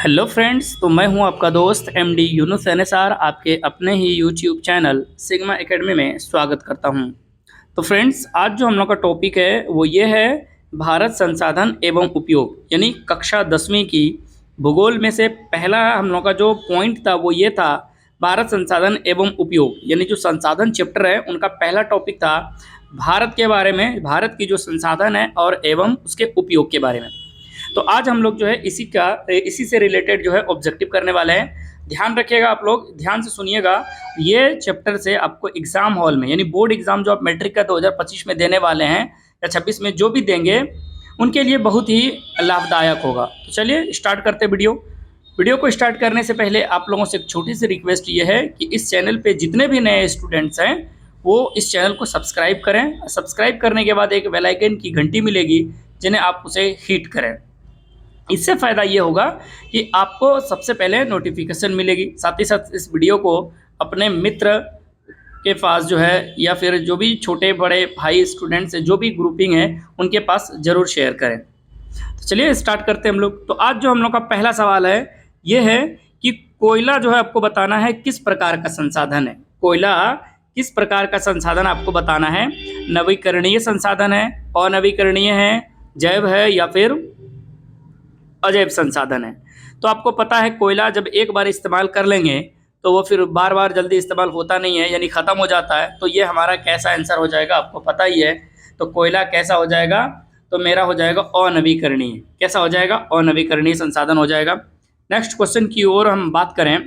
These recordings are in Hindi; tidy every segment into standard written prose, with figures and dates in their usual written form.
हेलो फ्रेंड्स, तो मैं हूं आपका दोस्त एमडी यूनुस एनएसआर आपके अपने ही यूट्यूब चैनल सिग्मा एकेडमी में स्वागत करता हूं। तो फ्रेंड्स, आज जो हम लोग का टॉपिक है वो ये है भारत संसाधन एवं उपयोग, यानी कक्षा 10वीं की भूगोल में से पहला हम लोग का जो पॉइंट था वो ये था भारत संसाधन एवं उपयोग, यानी जो संसाधन चैप्टर है उनका पहला टॉपिक था भारत के बारे में, भारत की जो संसाधन है और एवं उसके उपयोग के बारे में। तो आज हम लोग जो है इसी से रिलेटेड जो है ऑब्जेक्टिव करने वाले हैं। ध्यान रखिएगा, आप लोग ध्यान से सुनिएगा। ये चैप्टर से आपको एग्जाम हॉल में, यानी बोर्ड एग्जाम जो आप मैट्रिक का 2025 में देने वाले हैं या 26 में जो भी देंगे, उनके लिए बहुत ही लाभदायक होगा। तो चलिए स्टार्ट करते हैं वीडियो को स्टार्ट करने से पहले आप लोगों से एक छोटी सी रिक्वेस्ट ये है कि इस चैनल पे जितने भी नए स्टूडेंट्स हैं वो इस चैनल को सब्सक्राइब करें। सब्सक्राइब करने के बाद एक बेल आइकन की घंटी मिलेगी जिन्हें आप उसे हिट करें। इससे फ़ायदा ये होगा कि आपको सबसे पहले नोटिफिकेशन मिलेगी, साथ ही साथ इस वीडियो को अपने मित्र के पास जो है या फिर जो भी छोटे बड़े भाई स्टूडेंट्स जो भी ग्रुपिंग है उनके पास ज़रूर शेयर करें। तो चलिए स्टार्ट करते हैं हम लोग। तो आज जो हम लोग का पहला सवाल है ये है कि कोयला जो है आपको बताना है किस प्रकार का संसाधन है। कोयला किस प्रकार का संसाधन आपको बताना है। नवीकरणीय संसाधन है, अनवीकरणीय है, जैव है या फिर अजैव संसाधन है। तो आपको पता है कोयला जब एक बार इस्तेमाल कर लेंगे तो वो फिर बार बार जल्दी इस्तेमाल होता नहीं है, यानी ख़त्म हो जाता है। तो ये हमारा कैसा आंसर हो जाएगा आपको पता ही है। तो कोयला कैसा हो जाएगा, तो मेरा हो जाएगा अनवीकरणीय। कैसा हो जाएगा, अनवीकरणीय संसाधन हो जाएगा। नेक्स्ट क्वेश्चन की ओर हम बात करें,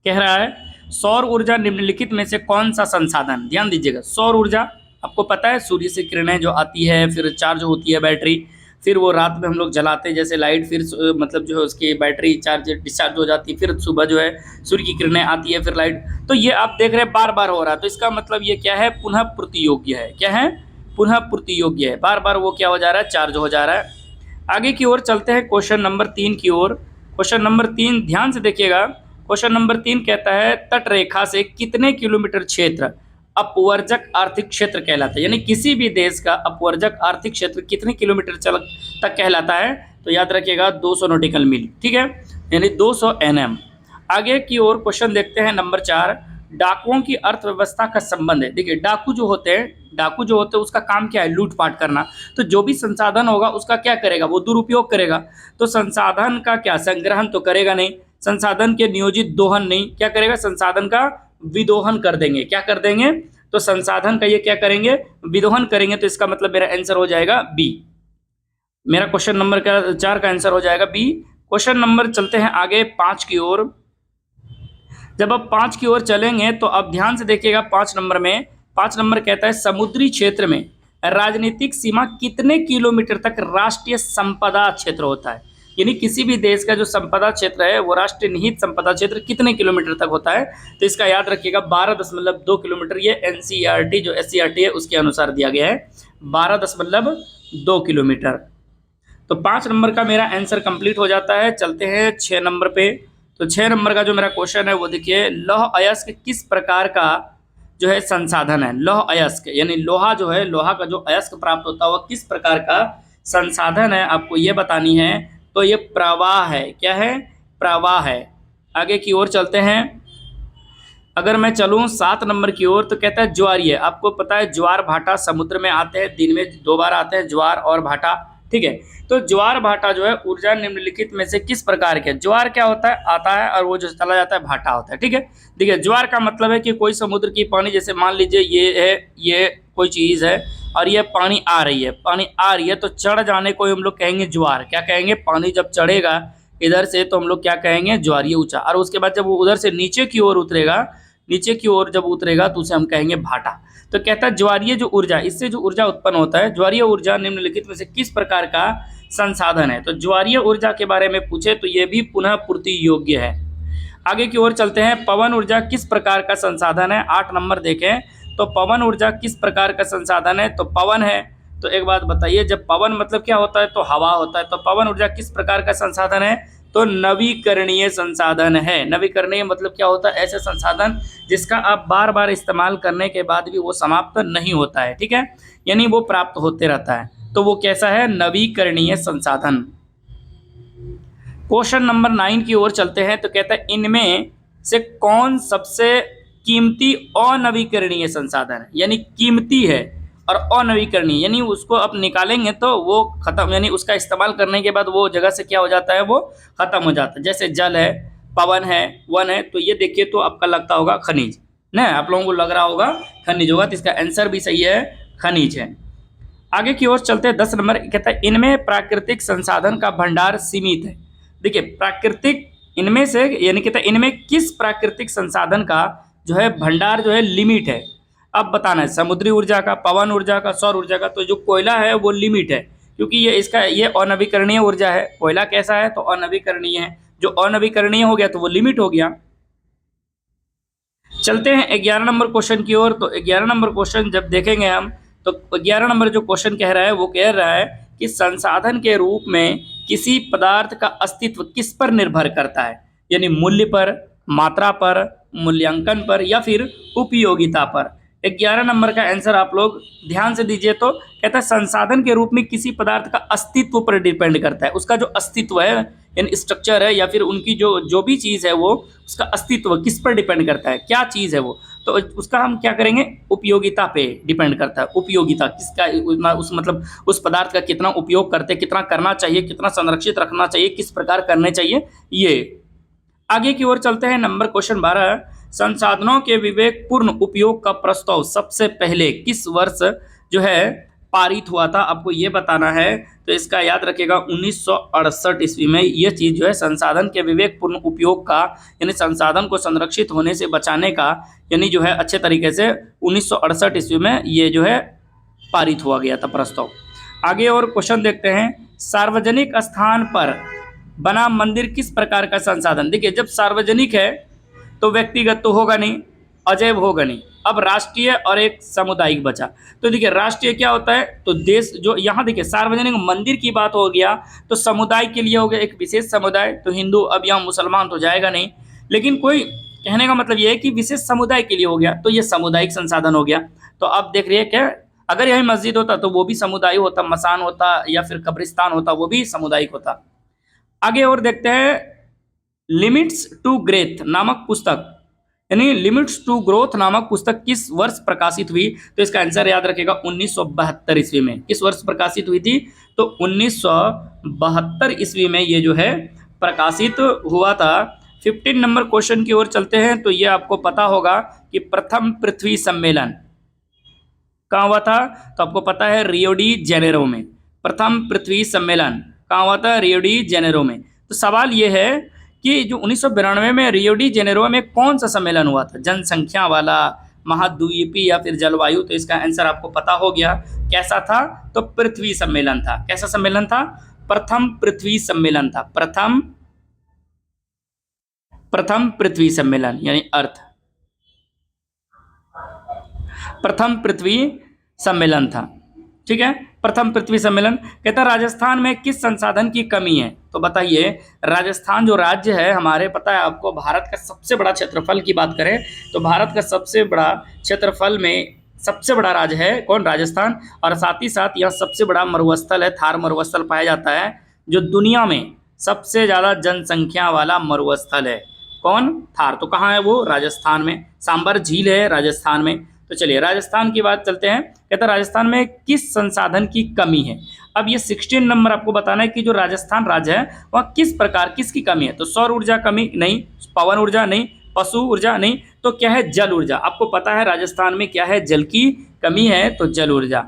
कह रहा है सौर ऊर्जा निम्नलिखित में से कौन सा संसाधन। ध्यान दीजिएगा, सौर ऊर्जा आपको पता है सूर्य से किरणें जो आती है, फिर चार्ज होती है बैटरी, फिर वो रात में हम लोग जलाते हैं जैसे लाइट, फिर मतलब जो है उसकी बैटरी चार्ज डिस्चार्ज हो जाती है, फिर सुबह जो है सूर्य की किरणें आती है, फिर लाइट। तो ये आप देख रहे हैं बार बार हो रहा है, तो इसका मतलब ये क्या है, पुनः पूर्ति योग्य है। क्या है, पुनः पूर्ति योग्य है। बार बार वो क्या हो जा रहा है, चार्ज हो जा रहा है। आगे की ओर चलते हैं क्वेश्चन नंबर 3 की ओर। क्वेश्चन नंबर 3 ध्यान से देखिएगा। क्वेश्चन नंबर 3 कहता है तट रेखा से कितने किलोमीटर क्षेत्र अपवर्जक आर्थिक क्षेत्र कहलाता है, यानी किसी भी देश का अपवर्जक आर्थिक क्षेत्र कितने किलोमीटर तक कहलाता है। तो याद रखिएगा 200 नॉटिकल मील, ठीक है, यानी 200 NM। आगे की ओर क्वेश्चन देखते हैं नंबर 4। डाकुओं की अर्थव्यवस्था का संबंध है। देखिए डाकू जो होते हैं उसका काम क्या है, लूटपाट करना। तो जो भी संसाधन होगा उसका क्या करेगा, वो दुरुपयोग करेगा। तो संसाधन का क्या, संग्रहण तो करेगा नहीं, संसाधन के नियोजित दोहन नहीं, क्या करेगा, संसाधन का विदोहन कर देंगे। क्या कर देंगे, तो संसाधन का ये क्या करेंगे, विदोहन करेंगे। तो इसका मतलब मेरा आंसर हो जाएगा बी। मेरा क्वेश्चन नंबर 4 का आंसर हो जाएगा बी। क्वेश्चन नंबर चलते हैं आगे 5 की ओर। जब आप 5 की ओर चलेंगे तो आप ध्यान से देखिएगा। 5 नंबर कहता है समुद्री क्षेत्र में राजनीतिक सीमा कितने किलोमीटर तक राष्ट्रीय संपदा क्षेत्र होता है, यानी किसी भी देश का जो संपदा क्षेत्र है वो राष्ट्रीय निहित संपदा क्षेत्र कितने किलोमीटर तक होता है। तो इसका याद रखिएगा 12.2 किलोमीटर। ये NCERT जो SCERT है उसके अनुसार दिया गया है 12.2 किलोमीटर। तो 5 नंबर का मेरा आंसर कंप्लीट हो जाता है। चलते हैं 6 नंबर पे। तो 6 नंबर का जो मेरा क्वेश्चन है वो देखिए, लौह अयस्क किस प्रकार का जो है संसाधन है। लौह अयस्क यानी लोहा जो है, लोहा का जो अयस्क प्राप्त होता है वह किस प्रकार का संसाधन है, आपको ये बतानी है। तो ये प्रवाह है। क्या है, प्रवाह है। आगे की ओर चलते हैं। अगर मैं चलूँ 7 नंबर की ओर तो कहता है ज्वारीय। आपको पता है ज्वार भाटा समुद्र में आते हैं, दिन में 2 बार आते हैं, ज्वार और भाटा, ठीक है। तो ज्वार भाटा जो है ऊर्जा निम्नलिखित में से किस प्रकार के। ज्वार क्या होता है, आता है और वो जो चला जाता है भाटा होता है, ठीक है। देखिए ज्वार का मतलब है कि कोई समुद्र की पानी, जैसे मान लीजिए ये है, ये कोई चीज़ है और ये पानी आ रही है, तो चढ़ जाने को हम लोग कहेंगे ज्वार। क्या कहेंगे, पानी जब चढ़ेगा इधर से तो हम लोग क्या कहेंगे, ज्वारीय ऊंचा। और उसके बाद जब वो उधर से नीचे की ओर जब उतरेगा तो उसे हम कहेंगे भाटा। तो कहता है ज्वारीय जो ऊर्जा, इससे जो ऊर्जा उत्पन्न होता है, ज्वारीय ऊर्जा निम्नलिखित में से किस प्रकार का संसाधन है। तो ज्वारीय ऊर्जा के बारे में पूछे तो ये भी पुनः पूर्ति योग्य है। आगे की ओर चलते हैं। पवन ऊर्जा किस प्रकार का संसाधन है। 8 नंबर देखें तो पवन ऊर्जा किस प्रकार का संसाधन है। तो पवन है। तो एक बात बताइए, जब पवन मतलब क्या होता है, तो हवा होता है। तो पवन ऊर्जा किस प्रकार का संसाधन है, तो नवीकरणीय संसाधन है। नवीकरणीय मतलब क्या होता है, ऐसे संसाधन जिसका आप बार बार इस्तेमाल करने के बाद भी वो समाप्त नहीं होता है, ठीक है, यानी वो प्राप्त होते रहता है। तो वो कैसा है, नवीकरणीय संसाधन। क्वेश्चन नंबर 9 की ओर चलते हैं। तो कहता है इनमें से कौन सबसे कीमती अनवीकरणीय संसाधन है, यानी कीमती है और अनवीकरणीय, यानी उसको अब निकालेंगे तो वो खत्म, यानी उसका इस्तेमाल करने के बाद वो जगह से क्या हो जाता है, वो खत्म हो जाता है। जैसे जल है, पवन है, वन है, तो ये देखिए तो आपका लगता होगा खनिज ना, आप लोगों को लग रहा होगा खनिज होगा, तो इसका आंसर भी सही है, खनिज है। आगे की ओर चलते हैं। 10 नंबर कहता है इनमें प्राकृतिक संसाधन का भंडार सीमित है। देखिए प्राकृतिक, इनमें से यानी कहता है इनमें किस प्राकृतिक संसाधन का जो है भंडार जो है लिमिट है। अब बताना है समुद्री ऊर्जा का, पवन ऊर्जा का, सौर ऊर्जा का। तो जो कोयला है वो लिमिट है, क्योंकि ये अनवीकरणीय ऊर्जा है। कोयला कैसा है, तो अनवीकरणीय है। जो अनवीकरणीय हो गया तो वो लिमिट हो गया। चलते हैं 11 नंबर क्वेश्चन की ओर। तो 11 नंबर क्वेश्चन जब देखेंगे हम, तो 11 नंबर जो क्वेश्चन कह रहा है वो कह रहा है कि संसाधन के रूप में किसी पदार्थ का अस्तित्व किस पर निर्भर करता है, यानी मूल्य पर, मात्रा पर, मूल्यांकन पर, या फिर उपयोगिता पर। 11 नंबर का आंसर आप लोग ध्यान से दीजिए। तो कहता है संसाधन के रूप में किसी पदार्थ का अस्तित्व पर डिपेंड करता है। उसका जो अस्तित्व है, यानी स्ट्रक्चर है, या फिर उनकी जो जो भी चीज़ है, वो उसका अस्तित्व किस पर डिपेंड करता है, क्या चीज़ है वो, तो उसका हम क्या करेंगे, उपयोगिता पे डिपेंड करता है। उपयोगिता किसका, उस मतलब उस पदार्थ का कितना उपयोग करते हैं, कितना करना चाहिए, कितना संरक्षित रखना चाहिए, किस प्रकार करने चाहिए। ये आगे की ओर चलते हैं। नंबर क्वेश्चन 12, संसाधनों के विवेकपूर्ण उपयोग का प्रस्ताव सबसे पहले किस वर्ष जो है पारित हुआ था, आपको ये बताना है। तो इसका याद रखिएगा 1968 ईस्वी में ये चीज़ जो है संसाधन के विवेकपूर्ण उपयोग का, यानी संसाधन को संरक्षित होने से बचाने का, यानी जो है अच्छे तरीके से 1968 ईस्वी में ये जो है पारित हुआ गया था प्रस्ताव। आगे और क्वेश्चन देखते हैं। सार्वजनिक स्थान पर बना मंदिर किस प्रकार का संसाधन। देखिए जब सार्वजनिक है तो व्यक्तिगत तो होगा नहीं, अजैव होगा नहीं। अब राष्ट्रीय और एक सामुदायिक बचा। तो देखिए राष्ट्रीय क्या होता है, तो देश जो, यहाँ देखिए सार्वजनिक मंदिर की बात हो गया तो समुदाय के लिए हो गया, एक विशेष समुदाय, तो हिंदू, अब यहाँ मुसलमान तो जाएगा नहीं, लेकिन कोई कहने का मतलब ये है कि विशेष समुदाय के लिए हो गया, तो ये सामुदायिक संसाधन हो गया। तो अब देख रही है क्या, अगर यही मस्जिद होता तो वो भी समुदाय होता, मसान होता या फिर कब्रिस्तान होता, वो भी सामुदायिक होता। आगे और देखते हैं। लिमिट्स टू ग्रेथ नामक पुस्तक, यानी लिमिट्स टू ग्रोथ नामक पुस्तक किस वर्ष प्रकाशित हुई। तो इसका आंसर याद रखेगा 1972 ईस्वी में। किस वर्ष प्रकाशित हुई थी, तो 1972 ईस्वी में ये जो है प्रकाशित हुआ था। 15 नंबर क्वेश्चन की ओर चलते हैं। तो ये आपको पता होगा कि प्रथम पृथ्वी सम्मेलन कहाँ हुआ था, तो आपको पता है रियो डी जेनेरो में। प्रथम पृथ्वी सम्मेलन कहाँ हुआ था, रियो डी जेनेरो में। तो सवाल ये है कि जो 1992 में रियो डी जेनेरो में कौन सा सम्मेलन हुआ था, जनसंख्या वाला, महाद्वीपीय या फिर जलवायु। तो इसका आंसर आपको पता हो गया, कैसा था, तो पृथ्वी सम्मेलन था। कैसा सम्मेलन था, प्रथम पृथ्वी सम्मेलन था। प्रथम पृथ्वी सम्मेलन यानी अर्थ, प्रथम पृथ्वी सम्मेलन था। ठीक है, प्रथम पृथ्वी सम्मेलन। कहता है राजस्थान में किस संसाधन की कमी है। तो बताइए राजस्थान जो राज्य है हमारे, पता है आपको, भारत का सबसे बड़ा क्षेत्रफल की बात करें तो भारत का सबसे बड़ा क्षेत्रफल में सबसे बड़ा राज्य है कौन, राजस्थान। और साथ ही साथ यह सबसे बड़ा मरुस्थल है, थार मरुस्थल पाया जाता है, जो दुनिया में सबसे ज़्यादा जनसंख्या वाला मरुस्थल है कौन, थार। तो कहाँ है वो, राजस्थान में। सांबर झील है राजस्थान में। तो चलिए राजस्थान की बात चलते हैं। कहता है राजस्थान में किस संसाधन की कमी है। अब ये 16 नंबर आपको बताना है कि जो राजस्थान राज्य है वहाँ किस प्रकार किसकी कमी है। तो सौर ऊर्जा कमी नहीं, पवन ऊर्जा नहीं, पशु ऊर्जा नहीं, तो क्या है, जल ऊर्जा। आपको पता है राजस्थान में क्या है, जल की कमी है, तो जल ऊर्जा।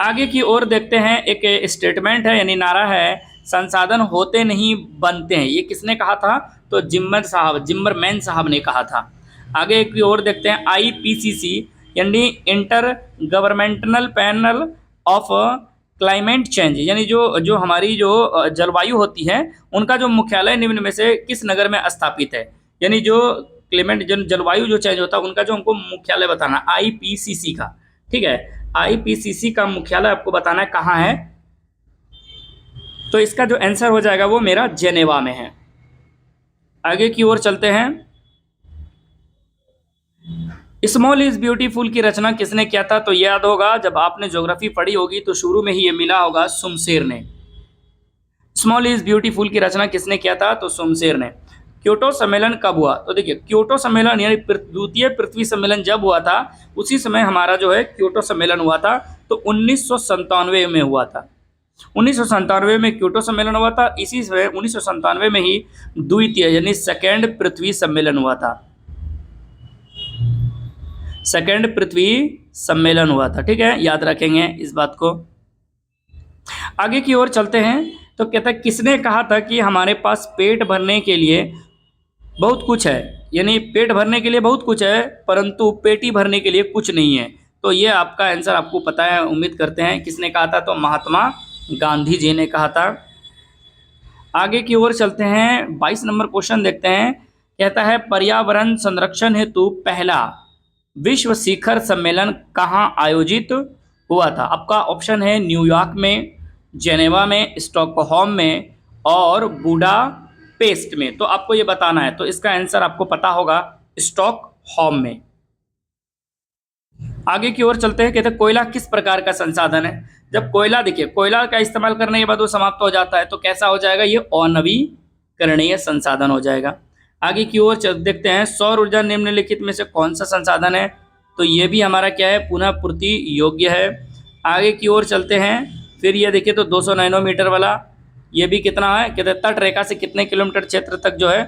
आगे की ओर देखते हैं। एक स्टेटमेंट है यानी नारा है, संसाधन होते नहीं बनते हैं। ये किसने कहा था, तो जिम्मरमैन साहब ने कहा था। आगे की ओर देखते हैं। IPCC यानी inter governmental panel of climate change, यानी जो हमारी जो जलवायु होती है उनका जो मुख्यालय निम्न में से किस नगर में स्थापित है। यानी जो क्लाइमेट जलवायु जो चेंज होता है उनका जो हमको मुख्यालय बताना, IPCC का। ठीक है, IPCC का मुख्यालय आपको बताना है कहाँ है। तो इसका जो आंसर हो जाएगा वो मेरा जेनेवा में है। आगे की ओर चलते हैं। स्मॉल इज ब्यूटीफुल की रचना किसने किया था। तो याद होगा जब आपने ज्योग्राफी पढ़ी होगी तो शुरू में ही ये मिला होगा शुमशेर ने। स्मॉल इज ब्यूटीफुल की रचना किसने किया था? तो शमशेर ने। क्योटो सम्मेलन कब हुआ? तो देखिए क्योटो सम्मेलन यानी द्वितीय पृथ्वी सम्मेलन जब हुआ था उसी समय हमारा जो है क्योटो सम्मेलन हुआ था, तो 1997 में हुआ था। 1997 में क्योटो सम्मेलन हुआ था, इसी समय 1997 में ही द्वितीय यानी सेकेंड पृथ्वी सम्मेलन हुआ था। सेकेंड पृथ्वी सम्मेलन हुआ था, ठीक है, याद रखेंगे इस बात को। आगे की ओर चलते हैं, तो कहता है किसने कहा था कि हमारे पास पेट भरने के लिए बहुत कुछ है, यानी पेट भरने के लिए बहुत कुछ है परंतु पेटी भरने के लिए कुछ नहीं है। तो ये आपका आंसर आपको पता है, उम्मीद करते हैं। किसने कहा था? तो महात्मा गांधी जी ने कहा था। आगे की ओर चलते हैं, 22 नंबर क्वेश्चन देखते हैं। कहता है पर्यावरण संरक्षण हेतु पहला विश्व शिखर सम्मेलन कहाँ आयोजित हुआ था? आपका ऑप्शन है न्यूयॉर्क में, जेनेवा में, स्टॉकहोम में और बुडापेस्ट में। तो आपको ये बताना है, तो इसका आंसर आपको पता होगा स्टॉकहोम में। आगे की ओर चलते हैं, कहते हैं कोयला किस प्रकार का संसाधन है? जब कोयला, देखिए कोयला का इस्तेमाल करने के बाद वो समाप्त हो जाता है, तो कैसा हो जाएगा? ये अनवीकरणीय संसाधन हो जाएगा। आगे की ओर देखते हैं, सौर ऊर्जा निम्नलिखित में से कौन सा संसाधन है? तो ये भी हमारा क्या है? पुनः पूर्ति योग्य है। आगे की ओर चलते हैं, फिर ये देखिए तो 200 नैनोमीटर वाला, ये भी कितना है? कहते हैं तट रेखा से कितने किलोमीटर क्षेत्र तक जो है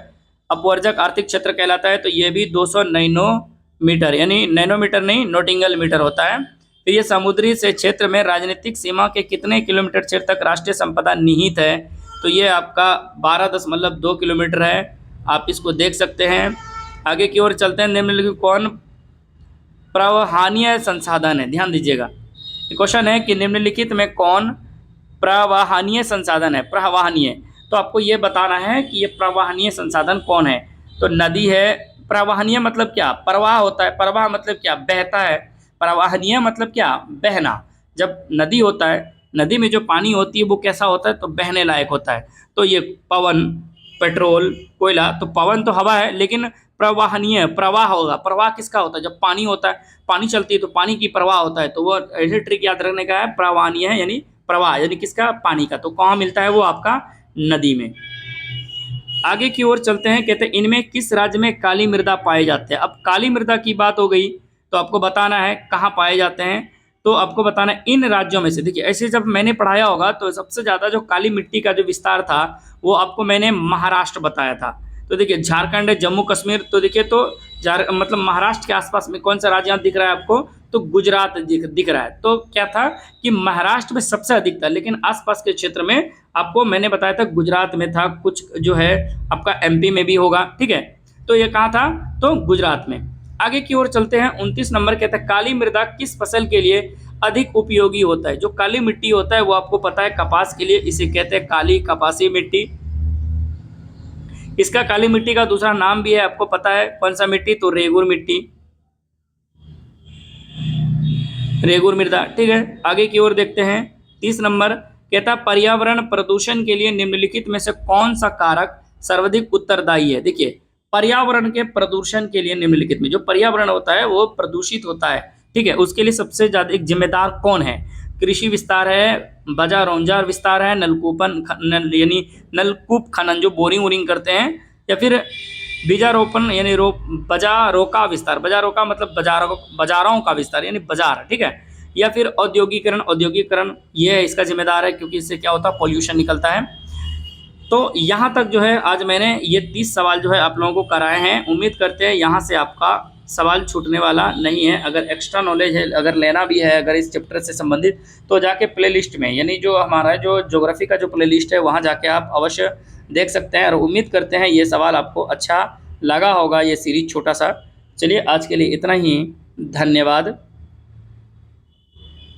अपवर्जक आर्थिक क्षेत्र कहलाता है, तो ये भी 200 नैनोमीटर, यानी नैनोमीटर नहीं नोटिंगल मीटर होता है। फिर ये समुद्री से क्षेत्र में राजनीतिक सीमा के कितने किलोमीटर क्षेत्र तक राष्ट्रीय संपदा निहित है? तो ये आपका 12.2 किलोमीटर है, आप इसको देख सकते हैं। आगे की ओर चलते हैं, निम्नलिखित कौन प्रवाहनीय संसाधन है? ध्यान दीजिएगा, क्वेश्चन है कि निम्नलिखित में कौन प्रवाहनीय संसाधन है? प्रवाहनीय, तो आपको ये बताना है कि ये प्रवाहनीय संसाधन कौन है। तो नदी है। प्रवाहनीय मतलब क्या? प्रवाह होता है, प्रवाह मतलब क्या? बहता है। प्रवाहनीय मतलब क्या? बहना। जब नदी होता है, नदी में जो पानी होती है वो कैसा होता है? तो बहने लायक होता है। तो ये पवन, पेट्रोल, कोयला, तो पवन तो हवा है, लेकिन प्रवाहनीय प्रवाह होगा। प्रवाह किसका होता है? जब पानी होता है, पानी चलती है तो पानी की प्रवाह होता है, तो वो ऐसे ट्रिक याद रखने का है, प्रवाहनीय है यानी प्रवाह, यानी किसका? पानी का। तो कहाँ मिलता है वो? आपका नदी में। आगे की ओर चलते हैं, कहते हैं इनमें किस राज्य में काली मृदा पाए जाते हैं? अब काली मृदा की बात हो गई, तो आपको बताना है कहाँ पाए जाते हैं। तो आपको बताना है इन राज्यों में से। देखिए ऐसे जब मैंने पढ़ाया होगा तो सबसे ज़्यादा जो काली मिट्टी का जो विस्तार था वो आपको मैंने महाराष्ट्र बताया था। तो देखिए झारखंड है, जम्मू कश्मीर, तो देखिए तो मतलब महाराष्ट्र के आसपास में कौन सा राज्य दिख रहा है आपको? तो गुजरात दिख रहा है। तो क्या था कि महाराष्ट्र में सबसे अधिक था, लेकिन आसपास के क्षेत्र में आपको मैंने बताया था गुजरात में था, कुछ जो है आपका एमपी में भी होगा, ठीक है। तो ये कहाँ था? तो गुजरात में। आगे की ओर चलते हैं, 29 नंबर कहता है काली मृदा किस फसल के लिए अधिक उपयोगी होता है? जो काली मिट्टी होता है वो आपको पता है कपास के लिए, इसे कहते हैं काली कपासी मिट्टी। इसका काली मिट्टी का दूसरा नाम भी है, आपको पता है कौन सा मिट्टी? तो रेगुर मिट्टी, रेगुर मृदा, ठीक है। आगे की ओर देखते हैं, 30 नंबर कहता है पर्यावरण प्रदूषण के लिए निम्नलिखित में से कौन सा कारक सर्वाधिक उत्तरदायी है? देखिए पर्यावरण के प्रदूषण के लिए निम्नलिखित में, जो पर्यावरण होता है वो प्रदूषित होता है, ठीक है, उसके लिए सबसे ज्यादा एक जिम्मेदार कौन है? कृषि विस्तार है, बजा रौंजार विस्तार है, यानी नलकूप खनन जो बोरिंग वोरिंग करते हैं, या फिर बीजारोपण यानी बजा रोका विस्तार, बजा रोका मतलब बाजारों का विस्तार यानी बाजार, ठीक है, या फिर औद्योगिकरण ये है इसका जिम्मेदार है, क्योंकि इससे क्या होता है? पॉल्यूशन निकलता है। तो यहाँ तक जो है आज मैंने ये 30 सवाल जो है आप लोगों को कराए हैं। उम्मीद करते हैं यहाँ से आपका सवाल छूटने वाला नहीं है। अगर एक्स्ट्रा नॉलेज है, अगर लेना भी है अगर इस चैप्टर से संबंधित, तो जाके प्लेलिस्ट में, यानी जो हमारा जो ज्योग्राफी का जो प्लेलिस्ट है वहाँ जाके आप अवश्य देख सकते हैं। और उम्मीद करते हैं ये सवाल आपको अच्छा लगा होगा, ये सीरीज छोटा सा। चलिए आज के लिए इतना ही, धन्यवाद।